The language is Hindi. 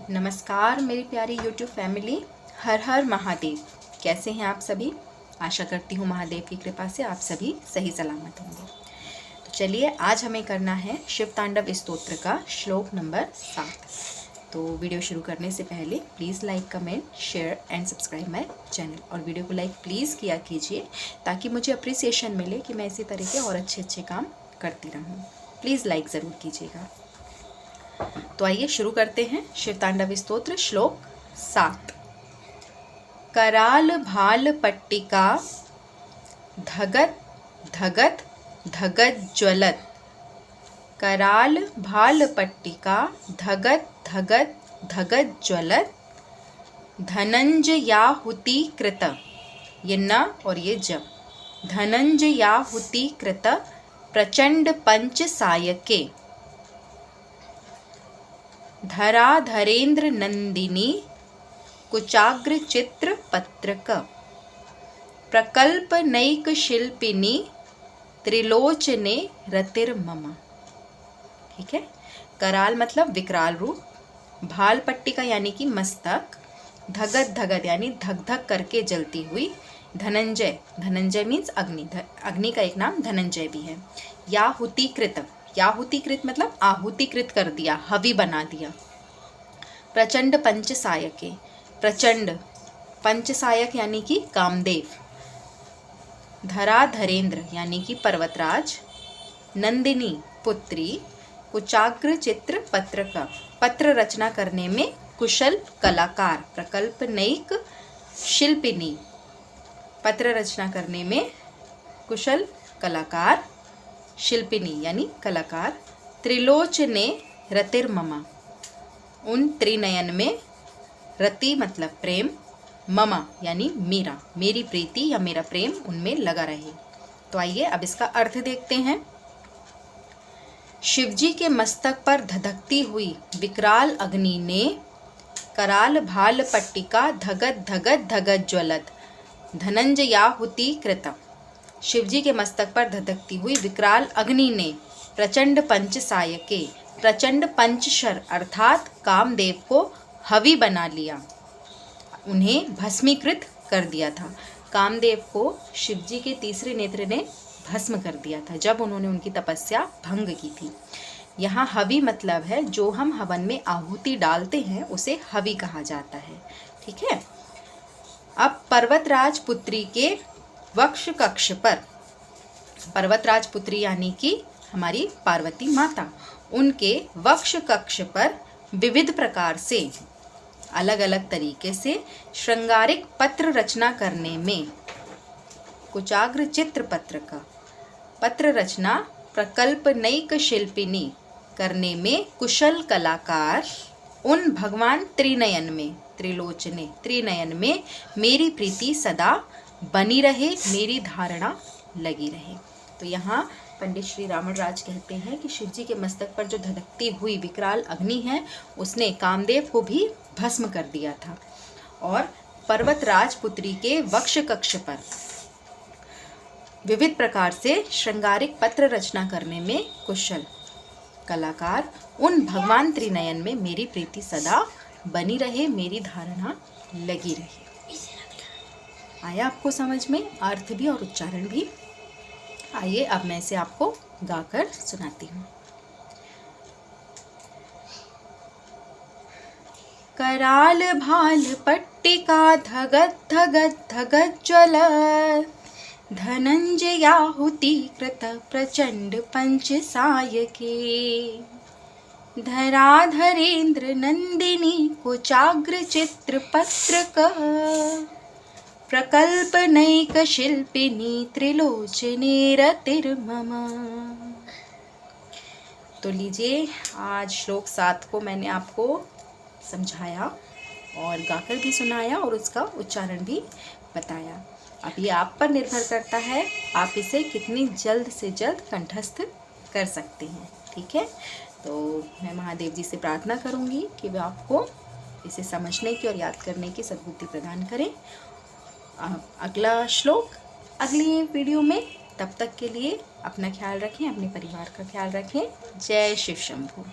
नमस्कार मेरी प्यारी YouTube फैमिली, हर हर महादेव। कैसे हैं आप सभी? आशा करती हूँ महादेव की कृपा से आप सभी सही सलामत होंगे। तो चलिए, आज हमें करना है शिव तांडव स्तोत्र का श्लोक नंबर 7। तो वीडियो शुरू करने से पहले please like, comment, share and subscribe my channel. और वीडियो को लाइक प्लीज़ किया कीजिए ताकि मुझे अप्रिसिएशन मिले कि मैं इसी तरह के और अच्छे काम करती रहूँ। प्लीज़ लाइक ज़रूर कीजिएगा। तो आइए शुरू करते हैं शिव तांडव स्तोत्र श्लोक 7। कराल भाल पट्टिका धगत धगत धगत ज्वलत। कराल भाल पट्टिका धगत धगत धगत ज्वलत। धनंजयाहुति कृत, ये न और ये ज। धनंजयाहुति कृत प्रचंड पंच सायके। धराधरेन्द्र नंदिनी कुचाग्र चित्र पत्रक। प्रकल्प नैक शिल्पिनी त्रिलोचने रतिर्मम। ठीक है। कराल मतलब विकराल रूप, भाल पट्टिका यानी कि मस्तक, धगत धगत यानी धक धक करके जलती हुई। धनंजय, धनंजय मीन्स अग्नि, अग्नि का एक नाम धनंजय भी है। याहुतिकृत, याहुतिकृत मतलब आहुतिकृत कर दिया, हवि बना दिया। प्रचंड पंच सायके, प्रचंड पंच सायक यानी कि कामदेव। धराधरेन्द्र यानी कि पर्वतराज। नंदिनी पुत्री। कुचाग्र चित्र पत्रक, पत्र रचना करने में कुशल कलाकार। प्रकल्प नैक शिल्पिनी, पत्र रचना करने में कुशल कलाकार, शिल्पिनी यानी कलाकार। त्रिलोचने रतिर्मम, उन त्रिनयन में, रति मतलब प्रेम, ममा यानी मेरा, मेरी प्रीति या मेरा प्रेम उनमें लगा रहे। तो आइए अब इसका अर्थ देखते हैं। शिवजी के मस्तक पर धधकती हुई विकराल अग्नि ने कराल भाल पट्टिका धगत धगत धगत ज्वलत धनंजयाहुति कृत। शिवजी के मस्तक पर धधकती हुई विकराल अग्नि ने प्रचंड पंच सायके, प्रचंड पंचशर अर्थात कामदेव को हवि बना लिया, उन्हें भस्मीकृत कर दिया था। कामदेव को शिवजी के तीसरे नेत्र ने भस्म कर दिया था जब उन्होंने उनकी तपस्या भंग की थी। यहाँ हवि मतलब है जो हम हवन में आहुति डालते हैं उसे हवि कहा जाता है। ठीक है। अब पर्वतराज पुत्री के वक्ष कक्ष पर, पर्वतराज पुत्री यानी कि हमारी पार्वती माता, उनके वक्ष कक्ष पर विविध प्रकार से, अलग अलग तरीके से श्रृंगारिक पत्र रचना करने में, कुचाग्र चित्र पत्र का पत्र रचना, प्रकल्प नैक शिल्पिनी करने में कुशल कलाकार, उन भगवान त्रिनयन में, त्रिलोचने त्रिनयन में मेरी प्रीति सदा बनी रहे, मेरी धारणा लगी रहे। तो यहाँ पंडित श्री रावण राज कहते हैं कि शिवजी के मस्तक पर जो धधकती हुई विकराल अग्नि है उसने कामदेव को भी भस्म कर दिया था। और पर्वतराज पुत्री के वक्ष कक्ष पर विविध प्रकार से श्रृंगारिक पत्र रचना करने में कुशल कलाकार, उन भगवान त्रिनयन में मेरी प्रीति सदा बनी रहे, मेरी धारणा लगी रहे। आया आपको समझ में अर्थ भी और उच्चारण भी? आइए अब मैं इसे आपको गाकर सुनाती हूँ। कराल भाल पट्टिका धगत धगत धगत ज्वलत। धनंजयाहुति कृत प्रचंड पंच सायके। धराधरेन्द्र नंदिनी कुचाग्र चित्र पत्रक। प्रकल्प नैक शिल्पिनी त्रिलोचने रतिर्मम। तो लीजिए, आज श्लोक 7 को मैंने आपको समझाया और गाकर भी सुनाया और उसका उच्चारण भी बताया। अब ये आप पर निर्भर करता है, आप इसे कितनी जल्द से जल्द कंठस्थ कर सकते हैं। ठीक है। तो मैं महादेव जी से प्रार्थना करूँगी कि वे आपको इसे समझने की और याद करने की सद्बुद्धि प्रदान करें। अगला श्लोक अगली वीडियो में। तब तक के लिए अपना ख्याल रखें, अपने परिवार का ख्याल रखें। जय शिव शंभू।